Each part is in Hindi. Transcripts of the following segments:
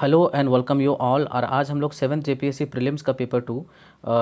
Hello and welcome you all. और आज हम लोग 7th जेपीएससी प्रीलिम्स का पेपर 2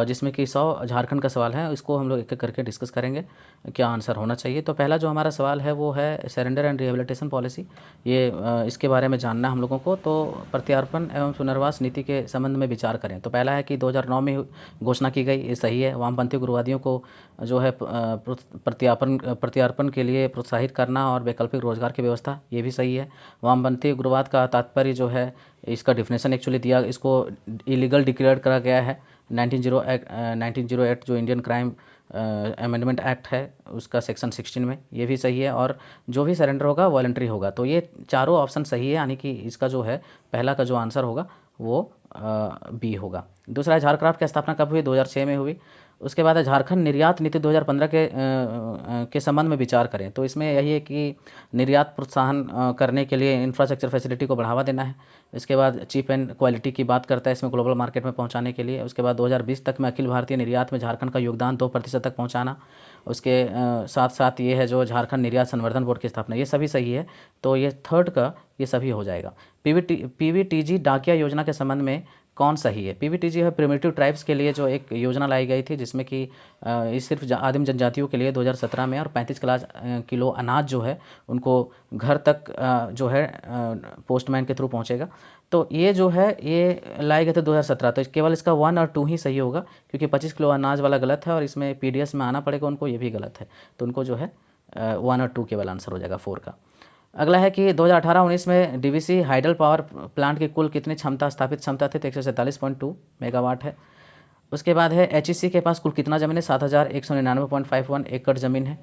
जिसमें कि 100 झारखंड का सवाल है, इसको हम लोग एक एक करके डिस्कस करेंगे क्या आंसर होना चाहिए। तो पहला जो हमारा सवाल है वो है सरेंडर एंड रिहेबिलिटेशन पॉलिसी। ये इसके बारे में जानना है हम लोगों को। तो प्रत्यार्पण एवं पुनर्वास नीति के संबंध में विचार करें। तो पहला है कि 2009 में घोषणा की गई, ये सही है। वामपंथी उग्रवादियों को जो है प्रत्यार्पण के लिए प्रोत्साहित करना और वैकल्पिक रोजगार की व्यवस्था, ये भी सही है। वामपंथी उग्रवाद का तात्पर्य जो है, इसका डिफिनेशन एक्चुअली दिया, इसको इलीगल डिक्लेयर करा गया है 1908 जो इंडियन क्राइम अमेंडमेंट एक्ट है उसका सेक्शन 16 में। ये भी सही है। और जो भी सरेंडर होगा वॉलंटरी होगा। तो ये चारों ऑप्शन सही है, यानी कि इसका जो है पहला का जो आंसर होगा वो बी होगा। दूसरा है झारक्राफ्ट की स्थापना कब हुई? 2006 में हुई। उसके बाद है झारखंड निर्यात नीति 2015 के संबंध में विचार करें। तो इसमें यही है कि निर्यात प्रोत्साहन करने के लिए इंफ्रास्ट्रक्चर फैसिलिटी को बढ़ावा देना है। इसके बाद चीप एंड क्वालिटी की बात करता है इसमें, ग्लोबल मार्केट में पहुंचाने के लिए। उसके बाद 2020 तक में अखिल भारतीय निर्यात में झारखंड का योगदान 2% तक पहुंचाना। उसके साथ साथ ये है जो झारखंड निर्यात संवर्धन बोर्ड की स्थापना, ये सभी सही है। तो ये थर्ड का ये सभी हो जाएगा। पीवीटीजी डाकिया योजना के संबंध में कौन सही है? पीवीटीजी है प्रिमिटिव ट्राइब्स के लिए जो एक योजना लाई गई थी, जिसमें कि ये सिर्फ आदिम जनजातियों के लिए 2017 में, और 35 किलो अनाज जो है उनको घर तक जो है पोस्टमैन के थ्रू पहुंचेगा। तो ये जो है ये लाए गए थे 2017। तो केवल इसका 1 और 2 ही सही होगा, क्योंकि 25 किलो अनाज वाला गलत है और इसमें पीडीएस में आना पड़ेगा उनको, ये भी गलत है। तो उनको जो है 1 और 2 केवल आंसर हो जाएगा 4 का। अगला है कि 2018-19 में डीवीसी हाइडल पावर प्लांट की कुल कितनी क्षमता, स्थापित क्षमता थी? तो 147.2 मेगावाट है। उसके बाद है एचईसी के पास कुल कितना ज़मीन है? 7199.51 एकड़ ज़मीन है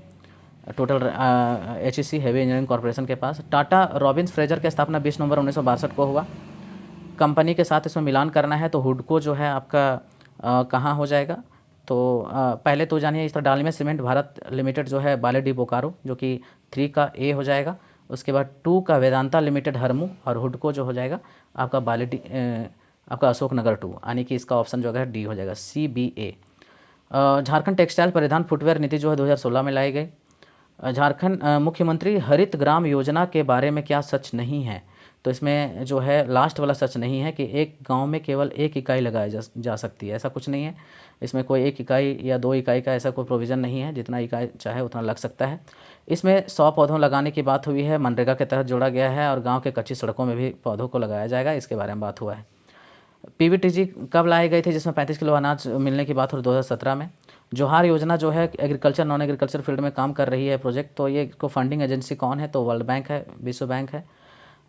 total HEC heavy engineering corporation के पास। टाटा रॉबिन्स फ्रेजर की स्थापना 20 नवंबर 1962 को हुआ। कंपनी के साथ इसमें मिलान करना है, तो हुडको जो है आपका कहाँ हो जाएगा? तो पहले तो जानिए, इस तरह डालमिया सीमेंट भारत लिमिटेड जो है बालेडी बोकारो, जो कि 3 का ए हो जाएगा। उसके बाद 2 का वेदांता लिमिटेड हरमू, और हुडको जो हो जाएगा आपका बालेडी आपका अशोकनगर 2, यानी कि इसका ऑप्शन जो है डी हो जाएगा, CBA। झारखंड टेक्सटाइल परिधान फुटवेयर नीति जो है 2016 में लाई गई। झारखंड मुख्यमंत्री हरित ग्राम योजना के बारे में क्या सच नहीं है? तो इसमें जो है लास्ट वाला सच नहीं है कि एक गांव में केवल एक इकाई लगाई जा सकती है, ऐसा कुछ नहीं है। इसमें कोई 1 इकाई या 2 इकाई का ऐसा कोई प्रोविज़न नहीं है, जितना इकाई चाहे उतना लग सकता है। इसमें 100 पौधों लगाने की बात हुई है, मनरेगा के तहत जोड़ा गया है, और गाँव के कच्ची सड़कों में भी पौधों को लगाया जाएगा, इसके बारे में बात हुआ है। पीवीटीजी कब लाई गई थी, जिसमें 35 किलो अनाज मिलने की बात हो? 2017 में। जोहार योजना जो है एग्रीकल्चर नॉन एग्रीकल्चर फील्ड में काम कर रही है प्रोजेक्ट, तो ये को फंडिंग एजेंसी कौन है? तो वर्ल्ड बैंक है, विश्व बैंक है।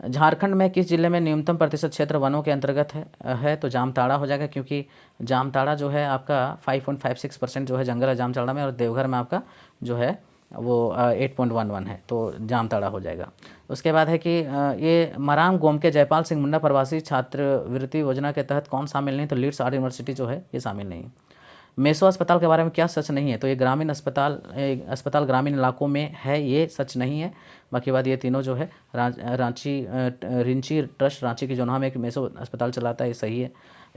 झारखंड में किस जिले में न्यूनतम प्रतिशत क्षेत्र वनों के अंतर्गत है? तो जामताड़ा हो जाएगा, क्योंकि जामताड़ा जो है आपका 5.56% जो है जंगल है जामताड़ा में, और देवघर में आपका जो है वो 8.11 है, तो जामताड़ा हो जाएगा। उसके बाद है कि ये मराम गोम के जयपाल सिंह मुंडा प्रवासी छात्रवृत्ति योजना के तहत कौन शामिल नहीं? तो लीड्स आर्ट यूनिवर्सिटी जो है ये शामिल नहीं। मेसो अस्पताल के बारे में क्या सच नहीं है? तो ये ग्रामीण अस्पताल ग्रामीण इलाकों में है, ये सच नहीं है। बाकी बात ये तीनों जो है रिंची ट्रस्ट रांची की जो नाम है, एक मेसो अस्पताल चलाता है, ये सही है।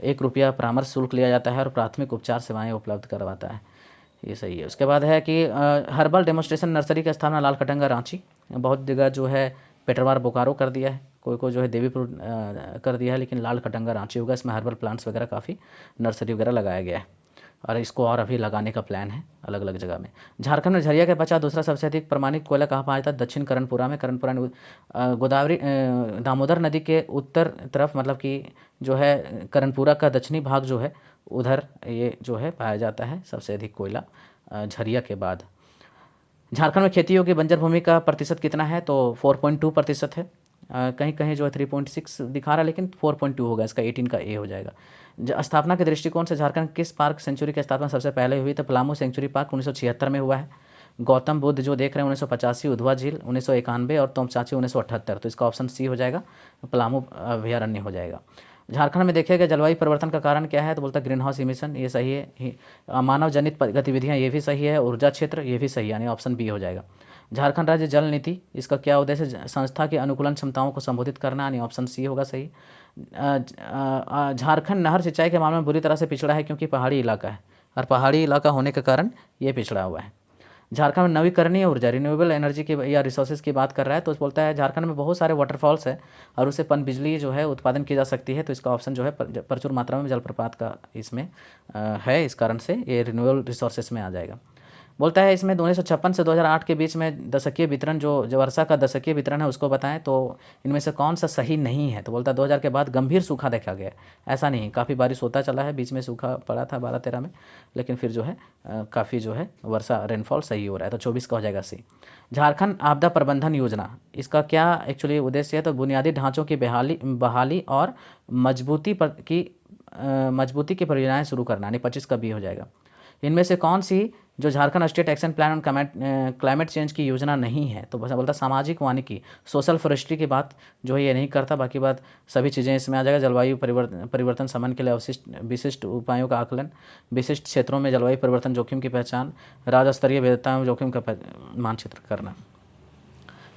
₹1 परामर्श शुल्क लिया जाता है और प्राथमिक उपचार सेवाएं उपलब्ध करवाता है, ये सही है। उसके बाद है कि हर्बल डेमोस्ट्रेशन नर्सरी की स्थापना लाल कटंगा रांची, बहुत जगह जो है पेटरवार बोकारो कर दिया है, कोई जो है देवीपुर कर दिया है, लेकिन लाल कटंगा रांची होगा। इसमें हर्बल प्लांट्स वगैरह काफ़ी नर्सरी वगैरह लगाया गया है, और इसको और अभी लगाने का प्लान है अलग अलग जगह में। झारखंड में झरिया के पश्चात दूसरा सबसे अधिक प्रमाणित कोयला कहाँ पाया जाता है? दक्षिण कर्णपुरा में। कर्णपुरा गोदावरी दामोदर नदी के उत्तर तरफ, मतलब कि जो है कर्णपुरा का दक्षिणी भाग जो है उधर ये जो है पाया जाता है सबसे अधिक कोयला झरिया के बाद। झारखंड में खेती योग्य बंजर भूमि का प्रतिशत कितना है? तो 4.2% है। कहीं कहीं जो है 3.6 दिखा रहा है, लेकिन 4.2 होगा, इसका 18 का ए हो जाएगा। स्थापना के दृष्टिकोण से झारखंड किस पार्क सेंचुरी की स्थापना सबसे पहले हुई? तो पलामू सेंचुरी पार्क 1976 में हुआ है। गौतम बुद्ध जो देख रहे हैं 1985, उधवा झील 1991 और तोमचाची 1978। तो इसका ऑप्शन सी हो जाएगा, पलामू अभयारण्य हो जाएगा। झारखंड में देखिएगा जलवायु परिवर्तन का कारण क्या है? तो बोलता है ग्रीन हाउस इमिशन, ये सही है। मानव जनित गतिविधियाँ, ये भी सही है। ऊर्जा क्षेत्र, ये भी सही है, यानी ऑप्शन बी हो जाएगा। झारखंड राज्य जल नीति, इसका क्या उद्देश्य है? संस्था की अनुकूलन क्षमताओं को संबोधित करना, यानी ऑप्शन सी होगा सही। झारखंड नहर सिंचाई के मामले में बुरी तरह से पिछड़ा है, क्योंकि पहाड़ी इलाका है, और पहाड़ी इलाका होने के कारण ये पिछड़ा हुआ है। झारखंड में नवीकरणीय ऊर्जा रिन्यूएबल एनर्जी की या रिसोर्सेज की बात कर रहा है, तो बोलता है झारखंड में बहुत सारे वाटरफॉल्स है और उससे पन बिजली जो है उत्पादन की जा सकती है। तो इसका ऑप्शन जो है प्रचुर मात्रा में जलप्रपात का इसमें है, इस कारण से ये रिन्यूएबल रिसोर्सेज में आ जाएगा। बोलता है इसमें 1956 से 2008 के बीच में दशकीय वितरण जो वर्षा का दशकीय वितरण है उसको बताएं, तो इनमें से कौन सा सही नहीं है। तो बोलता है 2000 के बाद गंभीर सूखा देखा गया। ऐसा नहीं, काफ़ी बारिश होता चला है, बीच में सूखा पड़ा था 12-13 में, लेकिन फिर जो है काफ़ी जो है वर्षा रेनफॉल सही हो रहा है। तो 24 का हो जाएगा सी। झारखंड आपदा प्रबंधन योजना, इसका क्या एक्चुअली उद्देश्य है, तो बुनियादी ढांचों की बहाली और मजबूती की परियोजनाएं शुरू करना, यानी 25 का बी हो जाएगा। इनमें से कौन सी जो Jharkhand state action plan on climate change की योजना नहीं है, तो बस बोलता सामाजिक वानिकी सोशल फॉरेस्ट्री की बात जो है ये नहीं करता, बाकी बात सभी चीज़ें इसमें आ जाएगा। जलवायु परिवर्तन शमन के लिए विशिष्ट उपायों का आकलन, विशिष्ट क्षेत्रों में जलवायु परिवर्तन जोखिम की पहचान, राज्य स्तरीय विविधता जोखिम का मानचित्र करना।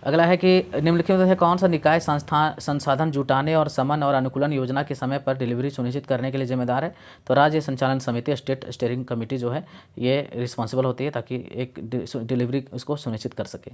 अगला है कि निम्नलिखित में से कौन सा निकाय संसाधन जुटाने और समन और अनुकूलन योजना के समय पर डिलीवरी सुनिश्चित करने के लिए जिम्मेदार है, तो राज्य संचालन समिति स्टेट स्टीयरिंग कमेटी जो है ये रिस्पॉन्सिबल होती है ताकि एक डिलीवरी उसको सुनिश्चित कर सके।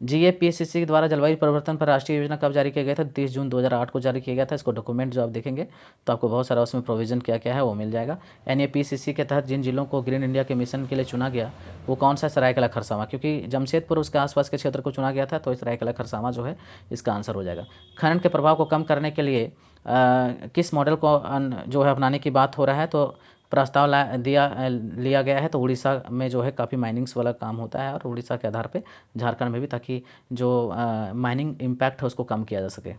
GAPCC द्वारा जलवायु परिवर्तन पर राष्ट्रीय योजना कब जारी किया गया था, 30 जून 2008 को जारी किया गया था। इसको डॉक्यूमेंट जो आप देखेंगे तो आपको बहुत सारा उसमें प्रोविजन क्या क्या है वो मिल जाएगा। NAPCC के तहत जिन जिलों को ग्रीन इंडिया के मिशन के लिए चुना गया वो कौन सा, सरायकेला खरसावां, क्योंकि जमशेदपुर उसके आसपास के क्षेत्र को चुना गया था, तो सरायकेला खरसावां जो है इसका आंसर हो जाएगा। खनन के प्रभाव को कम करने के लिए किस मॉडल को जो है अपनाने की बात हो रहा है, तो प्रस्ताव लिया गया है, तो उड़ीसा में जो है काफ़ी माइनिंग्स वाला काम होता है और उड़ीसा के आधार पे झारखंड में भी, ताकि जो माइनिंग इम्पैक्ट है उसको कम किया जा सके।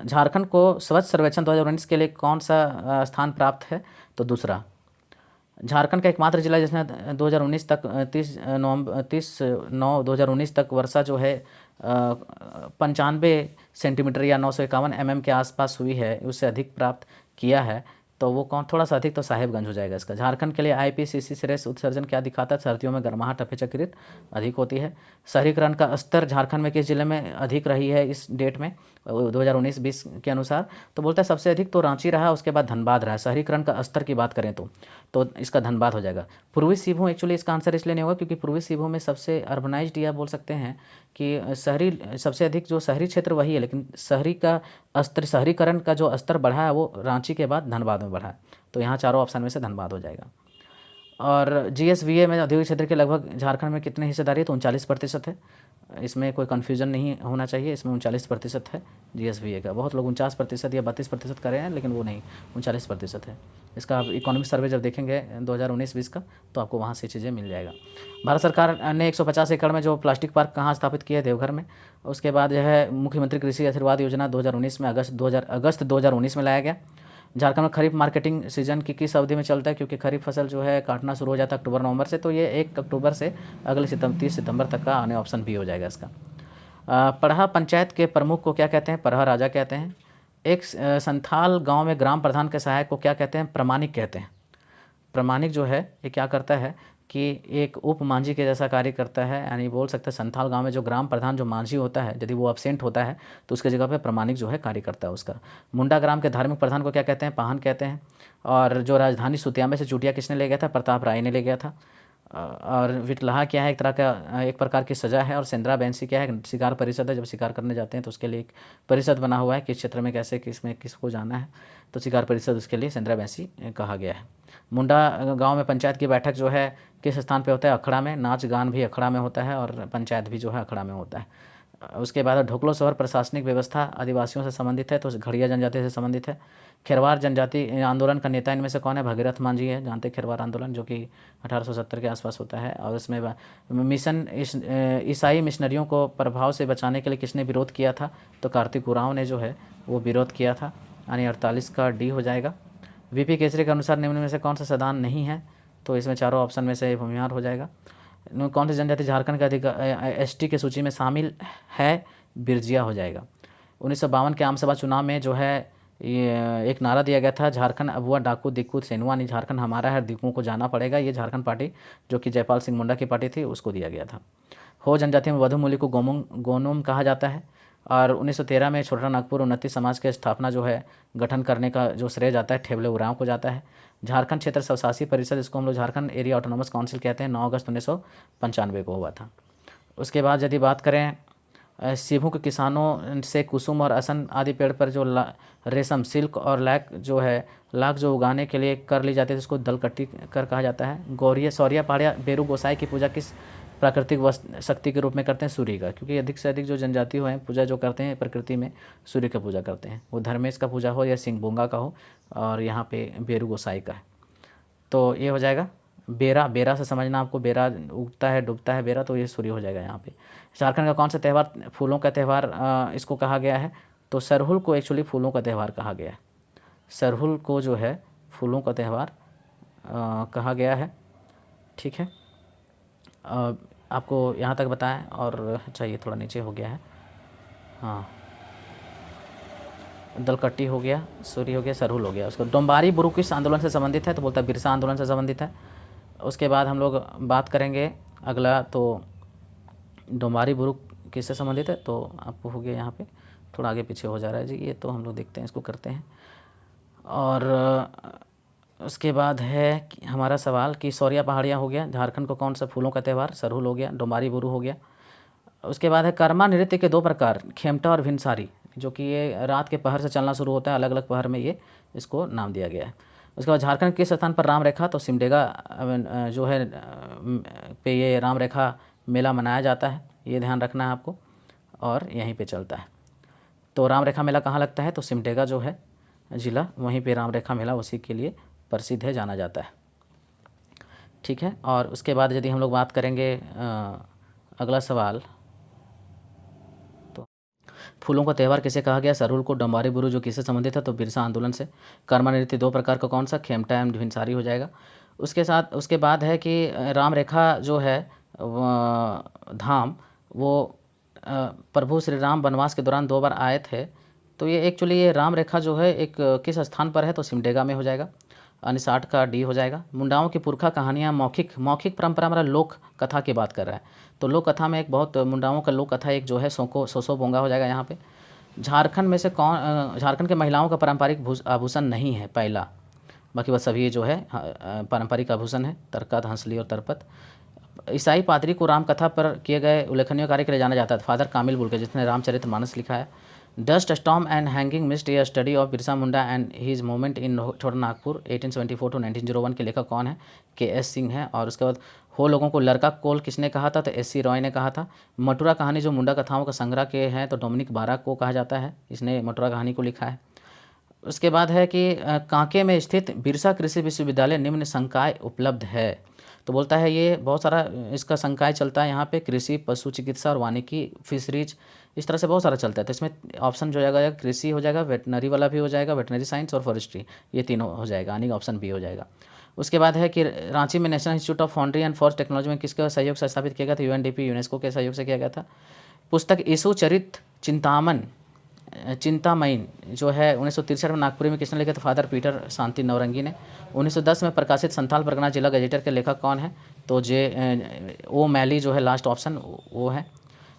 झारखंड को स्वच्छ सर्वेक्षण 2019 के लिए कौन सा स्थान प्राप्त है, तो दूसरा। झारखंड का एकमात्र जिला जिसने 2019 तक 30/9/2019 तक वर्षा जो है 95 सेंटीमीटर या 951 mm के आसपास हुई है, उससे अधिक प्राप्त किया है, तो वो कौन, थोड़ा सा अधिक, तो साहेबगंज हो जाएगा इसका। झारखंड के लिए IPCC श्रेष्ठ उत्सर्जन क्या दिखाता है, सर्दियों में गर्माहट अपेक्षाकृत अधिक होती है। शहरीकरण का स्तर झारखंड में किस जिले में अधिक रही है इस डेट में 2019-20 के अनुसार, तो बोलता है सबसे अधिक तो रांची रहा, उसके बाद धनबाद रहा। शहरीकरण का स्तर की बात करें तो इसका धनबाद हो जाएगा। पूर्वी सिंहभूम एक्चुअली इसका आंसर इसलिए नहीं होगा क्योंकि पूर्वी सिंहभूम में सबसे अर्बनाइज्ड या बोल सकते हैं कि शहरी सबसे अधिक जो शहरी क्षेत्र वही है, लेकिन शहरीकरण का जो स्तर बढ़ा है वो रांची के बाद धनबाद में बढ़ा है, तो यहाँ चारों ऑप्शन में से धनबाद हो जाएगा। और GSVA में औद्योगिक क्षेत्र के लगभग झारखंड में कितनी हिस्सेदारी है, तो 39% है। इसमें कोई कन्फ्यूजन नहीं होना चाहिए, इसमें 39% है GSVA का। बहुत लोग 49% या 32% कर रहे हैं, लेकिन वो नहीं, 39% है। इसका आप इकोनॉमिक सर्वे जब देखेंगे 2019-20 का, तो आपको वहाँ से चीज़ें मिल जाएगा। भारत सरकार ने 150 एकड़ में जो प्लास्टिक पार्क कहाँ स्थापित किया है, देवघर में। उसके बाद जो है मुख्यमंत्री कृषि आशीर्वाद योजना 2019 में अगस्त 2019 में लाया गया। झारखंड में खरीफ मार्केटिंग सीजन की किस अवधि में चलता है, क्योंकि खरीफ फसल जो है काटना शुरू हो जाता है अक्टूबर-नवंबर से, तो ये 1 अक्टूबर से अगले 30 सितंबर तक का आने ऑप्शन भी हो जाएगा इसका। पढ़ा पंचायत के प्रमुख को क्या कहते हैं, पढ़ा राजा कहते हैं। एक संथाल गांव में ग्राम प्रधान के सहायक को क्या कहते हैं, प्रमाणिक कहते हैं। प्रमाणिक जो है ये क्या करता है कि एक उप मांझी के जैसा कार्य करता है, यानी बोल सकते हैं संथाल गांव में जो ग्राम प्रधान जो मांझी होता है, यदि वो अब्सेंट होता है तो उसके जगह पे प्रमाणिक जो है कार्य करता है उसका। मुंडा ग्राम के धार्मिक प्रधान को क्या कहते हैं, पाहन कहते हैं। और जो राजधानी सुतिया से चूटिया किसने ले गया था, प्रताप राय ने ले गया था। और विटलाहा क्या है, एक प्रकार की सज़ा है। और सेंद्रा बैंसी क्या है, शिकार परिषद है। जब शिकार करने जाते हैं तो उसके लिए एक परिषद बना हुआ है, किस क्षेत्र में कैसे किसमें किसको जाना है, तो शिकार परिषद उसके लिए सेंद्रा बैंसी कहा गया है। मुंडा गांव में पंचायत की बैठक जो है किस स्थान पे होता है, अखड़ा में। नाच गान भी अखड़ा में होता है और पंचायत भी जो है अखड़ा में होता है। उसके बाद ढोकलो शहर प्रशासनिक व्यवस्था आदिवासियों से संबंधित है, तो घड़िया जनजाति से संबंधित है। खेरवार जनजाति आंदोलन का नेता इनमें से कौन है, भगीरथ मांझी है। जानते हैं खेरवार आंदोलन जो कि 1870 के आसपास होता है। और इसमें मिशन ईसाई मिशनरियों को प्रभाव से बचाने के लिए किसने विरोध किया था, तो कार्तिक उरांव ने जो है वो विरोध किया था, यानी 48 का डी हो जाएगा। VP केसरी के अनुसार निम्न में से कौन सा सदान नहीं है, तो इसमें चारों ऑप्शन में से भूमिहार हो जाएगा। कौन सी जनजाति झारखंड के ST की सूची में शामिल है, बिरजिया हो जाएगा। 1952 के आमसभा चुनाव में जो है ये एक नारा दिया गया था, झारखंड अबुआ डाकू दिक्कू सेनुआ, नहीं झारखंड हमारा है, दिक्कुओं को जाना पड़ेगा। ये झारखंड पार्टी जो कि जयपाल सिंह मुंडा की पार्टी थी उसको दिया गया था। हो जनजाति में वधु मूली को गोनोम कहा जाता है। और 1913 में छोटा नागपुर उन्नति समाज के स्थापना जो है गठन करने का जो श्रेय जाता है ठेबले उरांव को जाता है। झारखंड क्षेत्र स्वशासी परिषद, इसको हम लोग झारखंड एरिया ऑटोनॉमस काउंसिल कहते हैं, 9 अगस्त 1995 को हुआ था। उसके बाद यदि बात करें सिभु के किसानों से कुसुम और असन आदि पेड़ पर जो रेशम, सिल्क और लाख जो उगाने के लिए कर ली जाती है उसको दलकट्टी कर कहा जाता है। गौरिया सौरिया पहाड़िया बेरू गोसाई की पूजा किस प्राकृतिक शक्ति के रूप में करते हैं? सूर्य का, क्योंकि अधिक से अधिक जो जनजाति हो हैं पूजा जो करते हैं प्रकृति में सूर्य का पूजा करते हैं, वो धर्मेश का पूजा हो या सिंहबोंगा का हो, और यहाँ पे बेरू गोसाई का है। तो ये हो जाएगा बेरा। बेरा से समझना आपको, बेरा उगता है डूबता है बेरा, तो ये सूर्य हो जाएगा यहाँ पे। झारखंड का कौन सा त्यौहार फूलों का त्यौहार इसको कहा गया है? तो सरहुल को एक्चुअली फूलों का त्यौहार कहा गया है। सरहुल को जो है फूलों का त्यौहार कहा गया है। ठीक है, आपको यहाँ तक बताएं। और चाहिए थोड़ा नीचे हो गया है, हाँ, दलकट्टी हो गया, सूर्य हो गया, सरहुल हो गया। उसको डोम्बारी बुरु किस आंदोलन से संबंधित है? तो बोलता है बिरसा आंदोलन से संबंधित है। उसके बाद हम लोग बात करेंगे अगला, तो डोम्बारी बुरु किससे संबंधित है? तो आपको हो गया यहाँ पे, थोड़ा आगे पीछे हो जा रहा है जी, ये तो हम लोग देखते हैं, इसको करते हैं। और उसके बाद है कि हमारा सवाल कि सौरिया पहाड़ियाँ हो गया, झारखंड को कौन सा फूलों का त्यौहार? सरहुल हो गया, डोम्बारी बुरु हो गया। उसके बाद है कर्मा नृत्य के 2 प्रकार, खेमटा और भिनसारी, जो कि ये रात के पहर से चलना शुरू होता है, अलग अलग पहर में ये इसको नाम दिया गया है। उसके बाद झारखंड किस स्थान पर राम रेखा? तो सिमडेगा जो है पे ये राम रेखा मेला मनाया जाता है, ये ध्यान रखना है आपको, और यहीं पे चलता है। तो राम रेखा मेला कहाँ लगता है? तो सिमडेगा जो है ज़िला, वहीं पे राम रेखा मेला उसी के लिए प्रसिद्ध है, जाना जाता है। ठीक है, और उसके बाद यदि हम लोग बात करेंगे अगला सवाल, तो फूलों का त्यौहार किसे कहा गया? सरहुल को। डोम्बारी बुरु जो किससे संबंधित है? तो बिरसा आंदोलन से। कर्मा नृत्य 2 प्रकार का कौन सा? खेमटा एवं भिनसारी हो जाएगा। उसके बाद है कि राम रेखा जो है धाम, वो प्रभु श्री राम वनवास के दौरान 2 बार आए थे। तो ये एक्चुअली ये राम रेखा जो है एक किस स्थान पर है? तो सिमडेगा में हो जाएगा, 59 का डी हो जाएगा। मुंडाओं की पुरखा कहानियाँ मौखिक परंपरा, हमारा लोक कथा की बात कर रहा है, तो लोक कथा में एक बहुत मुंडाओं का लोक कथा एक जो है सोसो बोंगा हो जाएगा यहाँ पे। झारखंड में से झारखंड के महिलाओं का पारंपरिक आभूषण नहीं है पहला, बाकी वह सभी जो है पारंपरिक आभूषण है, तरकत, हंसली और तरपत। ईसाई पादरी को राम कथा पर किए गए उल्लेखनीय कार्य के लिए जाना जाता है, फादर कामिल बुलके, जिसने रामचरितमानस लिखा है। Dust storm and hanging mist, a study of Birsa Munda and his movement in Chota Nagpur 1874 to 1901 के लेखक कौन है? के.एस. सिंह है। और उसके बाद हो लोगों को लड़का कोल किसने कहा था? तो एस.सी. रॉय ने कहा था। मटुरा कहानी जो मुंडा कथाओं का संग्रह के हैं, तो डोमिनिक बारा को कहा जाता है, इसने मटुरा कहानी को लिखा है। उसके बाद है कि कांके में स्थित बिरसा कृषि विश्वविद्यालय निम्न संकाय उपलब्ध है। तो बोलता है ये बहुत सारा इसका संकाय चलता है यहाँ पे, कृषि, पशु चिकित्सा और वानिकी, फिशरीज, इस तरह से बहुत सारा चलता है। तो इसमें ऑप्शन जो जाएगा कृषि हो जाएगा, वेटनरी वाला भी हो जाएगा, वेटनरी साइंस और फॉरेस्ट्री, ये तीनों हो जाएगा, यानी ऑप्शन बी हो जाएगा। उसके बाद है कि रांची में national institute of foundry and forest technology में किसके सहयोग से स्थापित किया गया था? यूएनडीपी यूनेस्को के सहयोग से किया गया था। पुस्तक यीशु चरित चिंतामयी जो है 1963 में नागपुर में किसने लिखा था? फादर पीटर शांति नवरंगी ने। 1910 में प्रकाशित संथाल परगना जिला गजेटर के लेखक कौन है? तो ओ मैली जो है लास्ट ऑप्शन वो है।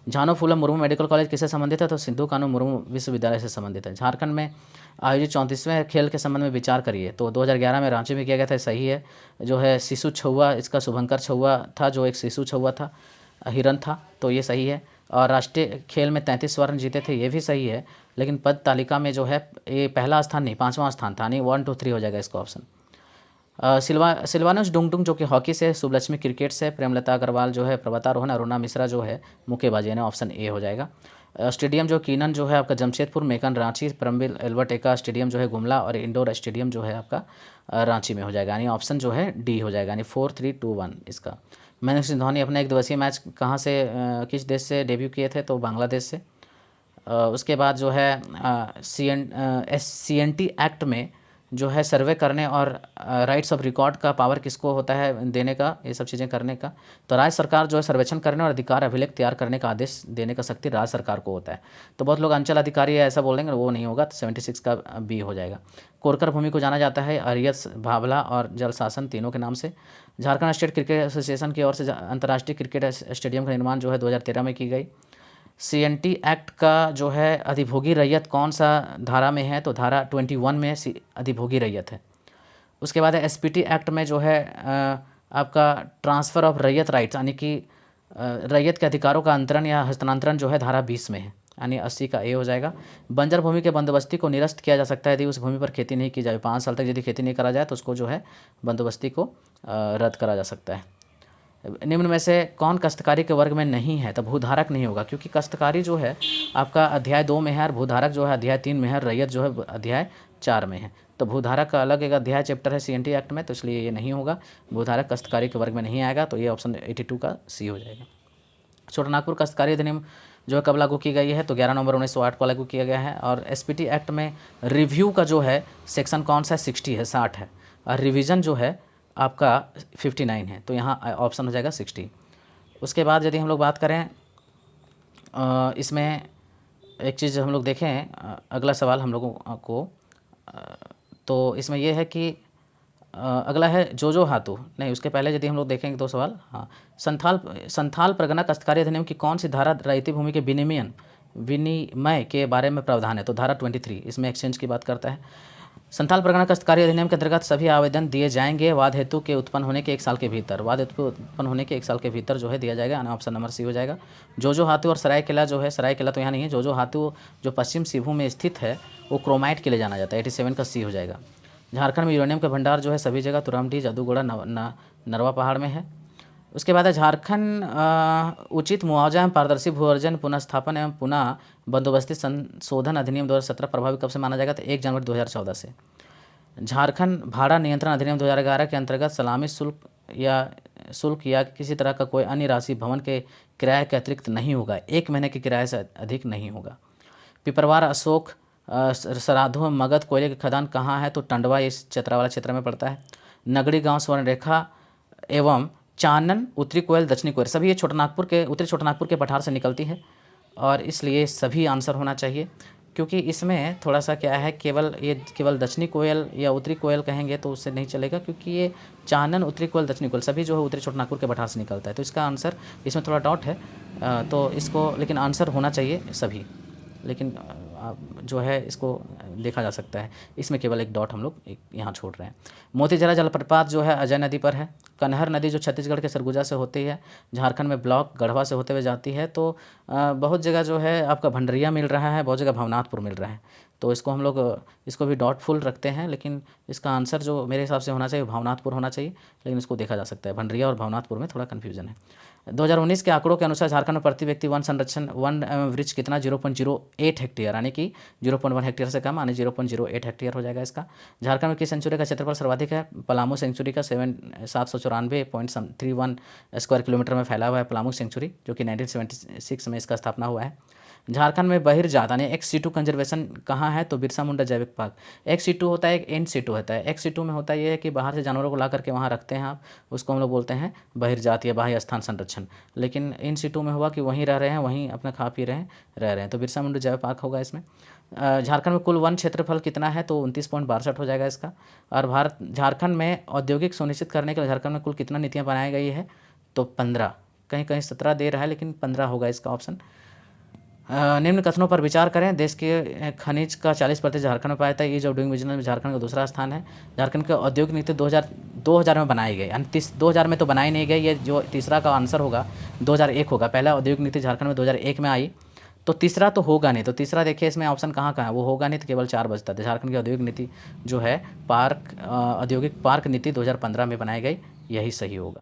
झानो फूला मुर्मू मेडिकल कॉलेज किससे संबंधित है? तो सिद्धू कानू मुर्मू विश्वविद्यालय से संबंधित है। झारखंड में आयोजित 34वें खेल के संबंध में विचार करिए। तो 2011 में रांची में किया गया था, सही है। जो है शिशु छुआ, इसका शुभंकर छुआ था, जो एक शिशु छुआ था, हिरन था, तो ये सही है। और राष्ट्रीय खेल में 33 स्वर्ण जीते थे, ये भी सही है। लेकिन पद तालिका में जो है ये पहला स्थान नहीं 5वां स्थान था, नहीं 1 2 3 हो जाएगा इसका ऑप्शन। सिल्वानस डुंगडुंग जो कि हॉकी से, शुभलक्ष्मी क्रिकेट से, प्रेमलता अग्रवाल जो है पर्वतारोहण, अरुणा मिश्रा जो है मुक्केबाजी, यानी ऑप्शन ए हो जाएगा। स्टेडियम जो कीनन जो है आपका जमशेदपुर, मेकन रांची, परमबिल एल्बर्ट एक्का स्टेडियम जो है गुमला, और इंडोर स्टेडियम जो है आपका रांची में हो जाएगा, यानी ऑप्शन जो है डी हो जाएगा, यानी 4 3 2 1 इसका। महेंद्र सिंह धोनी अपना एक दिवसीय मैच कहाँ से किस देश से डेब्यू किए थे? तो बांग्लादेश से। उसके बाद जो है CNT एक्ट में जो है सर्वे करने और राइट्स ऑफ रिकॉर्ड का पावर किसको होता है देने का, ये सब चीज़ें करने का? तो राज्य सरकार जो है सर्वेक्षण करने और अधिकार अभिलेख तैयार करने का आदेश देने का शक्ति राज्य सरकार को होता है। तो बहुत लोग अंचल अधिकारी है ऐसा बोल देंगे, वो नहीं होगा, तो 76 का बी हो जाएगा। कोरकर भूमि को जाना जाता है अरियस, भाभला और जल शासन तीनों के नाम से। झारखंड स्टेट क्रिकेट एसोसिएशन की ओर से अंतर्राष्ट्रीय क्रिकेट स्टेडियम का निर्माण जो है 2013 में की गई। CNT एक्ट का जो है अधिभोगी रैयत कौन सा धारा में है, तो धारा 21 में अधिभोगी रैयत है। उसके बाद SPT एक्ट में जो है आपका ट्रांसफ़र ऑफ रैयत राइट्स यानी कि रैयत के अधिकारों का अंतरण या हस्तांतरण जो है धारा 20 में है, यानी 80 का A हो जाएगा। बंजर भूमि के बंदोबस्ती को निरस्त किया जा सकता है यदि उस भूमि पर खेती नहीं की जाए। 5 साल तक यदि खेती नहीं करा जाए तो उसको जो है बंदोबस्ती को रद्द करा जा सकता है। निम्न में से कौन काश्तकारी के वर्ग में नहीं है, तो भूधारक नहीं होगा, क्योंकि काश्तकारी जो है आपका अध्याय 2 में है और भूधारक जो है अध्याय 3 में है, रैयत जो है अध्याय 4 में है। तो भूधारक का अलग एक अध्याय चैप्टर है CNT एक्ट में, तो इसलिए ये नहीं होगा। भूधारक काश्तकारी के वर्ग में नहीं आएगा, तो ये ऑप्शन 82 का C हो जाएगा। छोटानागपुर काश्तकारी अधिनियम जो है कब लागू की गई है, तो 11 नवंबर 1908 को लागू किया गया है। और SPT एक्ट में रिव्यू का जो है सेक्शन कौन सा है, 60 है, 60 है, और रिवीजन जो है आपका 59 है, तो यहाँ ऑप्शन हो जाएगा 60। उसके बाद यदि हम लोग बात करें इसमें एक चीज़ हम लोग देखें, अगला सवाल हम लोगों को तो इसमें यह है कि अगला है जो हाथू, नहीं उसके पहले यदि हम लोग देखेंगे तो सवाल, हाँ, संथाल परगना काश्तकारी अधिनियम की कौन सी धारा रैयती भूमि के विनिमय के बारे में प्रावधान है, तो धारा 23 इसमें एक्सचेंज की बात करता है। संथाल परगना काश्तकारी अधिनियम के अंतर्गत सभी आवेदन दिए जाएंगे वाद हेतु के उत्पन्न होने के 1 साल के भीतर, वाद हेतु के उत्पन्न होने के 1 साल के भीतर जो है दिया जाएगा, ऑप्शन नंबर C हो जाएगा। जो हाथू और सरायकेला जो है, सरायकेला तो यहाँ नहीं है, जो हाथू जो पश्चिम सिंहभूम में स्थित है वो क्रोमाइट के लिए जाना जाता है, 87 का C हो जाएगा। झारखंड में यूरेनियम का भंडार जो है सभी जगह तुरामडी, जादूगोड़ा, नरवा पहाड़ में है। उसके बाद है झारखंड उचित मुआवजा एवं पारदर्शी भू अर्जन पुनर्स्थापन एवं पुनः बंदोबस्ती संशोधन अधिनियम 2017 प्रभावी कब से माना जाएगा, तो 1 जनवरी 2014 से। झारखंड भाड़ा नियंत्रण अधिनियम 2011 के अंतर्गत सलामी शुल्क या किसी तरह का कोई अन्य राशि भवन के किराए के अतिरिक्त नहीं होगा, 1 महीने के किराए से अधिक नहीं होगा। पिपरवार अशोक सराधो मगध कोयले की खदान कहाँ है, तो टंडवा, इस चतरावाला क्षेत्र में पड़ता है। नगड़ी गांव स्वर्णरेखा एवं चानन उत्तरी कोयल दक्षिणी कोयल सभी ये उत्तरी छोटानागपुर के पठार से निकलती है, और इसलिए सभी आंसर होना चाहिए, क्योंकि इसमें थोड़ा सा क्या है, केवल दक्षिणी कोयल या उत्तरी कोयल कहेंगे तो उससे नहीं चलेगा, क्योंकि ये चानन उत्तरी कोयल दक्षिणी कोयल सभी जो है उत्तरी छोटानागपुर के पठार से निकलता है, तो इसका आंसर इसमें थोड़ा डाउट है, तो इसको लेकिन आंसर होना चाहिए सभी, लेकिन जो है इसको देखा जा सकता है, इसमें केवल एक डॉट हम लोग यहाँ छोड़ रहे हैं। मोतीझरा जलप्रपात जो है अजय नदी पर है। कन्हर नदी जो छत्तीसगढ़ के सरगुजा से होती है, झारखंड में ब्लॉक गढ़वा से होते हुए जाती है, तो बहुत जगह जो है आपका भंडरिया मिल रहा है, बहुत जगह भवनाथपुर मिल रहा है, तो इसको हम लोग इसको भी डॉटफुल रखते हैं, लेकिन इसका आंसर जो मेरे हिसाब से होना चाहिए भवनाथपुर होना चाहिए, लेकिन इसको देखा जा सकता है, भंडरिया और भवनाथपुर में थोड़ा कन्फ्यूजन है। 2019 के आंकड़ों के अनुसार झारखंड में प्रति व्यक्ति वन एवं वृक्ष कितना 0.08 हेक्टेयर, यानी कि 0.1 हेक्टेयर से कम, यानी 0.08 हेक्टेयर हो जाएगा इसका। झारखंड में किस सेंचुरी का क्षेत्रफल सर्वाधिक है, पलामू सेंचुरी का 794.31 स्क्वायर किलोमीटर में फैला हुआ है पलामू सेंचुरी, जो कि 1976 में इसका स्थापना हुआ है। झारखंड में बहिर्जात यानी ex-situ कंजर्वेशन कहाँ है, तो बिरसा मुंडा जैविक पार्क। ex-situ होता है, एक in-situ होता है। ex-situ में होता ये है कि बाहर से जानवरों को ला करके वहाँ रखते हैं आप, उसको हम लोग बोलते हैं बहिर्जात या बाह्य स्थान संरक्षण, लेकिन in-situ में हुआ कि वहीं रह रहे हैं, वहीं अपना खा पी रहे हैं, तो बिरसा मुंडा जैविक पार्क होगा इसमें। झारखंड में कुल वन क्षेत्रफल कितना है, तो 29.62 हो जाएगा इसका। और झारखंड में औद्योगिक सुनिश्चित करने के लिए झारखंड में कुल कितना नीतियाँ बनाई गई है, तो 15, कहीं कहीं 17 दे रहा है, लेकिन 15 होगा इसका ऑप्शन। निम्न कथनों पर विचार करें, देश के खनिज का 40% झारखंड में पाया जाता है, ईज ऑफ डूइंग बिजनेस में झारखंड का दूसरा स्थान है। झारखंड की औद्योगिक नीति 2000 में बनाई गई, यानी 2000 में तो बनाई नहीं गई, ये जो तीसरा का आंसर होगा 2001 होगा। पहला औद्योगिक नीति झारखंड में 2001 में आई, तो तीसरा तो होगा नहीं, तो तीसरा देखिए इसमें ऑप्शन कहाँ है, वो होगा नहीं, तो केवल 4 बचता है। झारखंड की औद्योगिक नीति जो है औद्योगिक पार्क नीति 2015 में बनाई गई, यही सही होगा।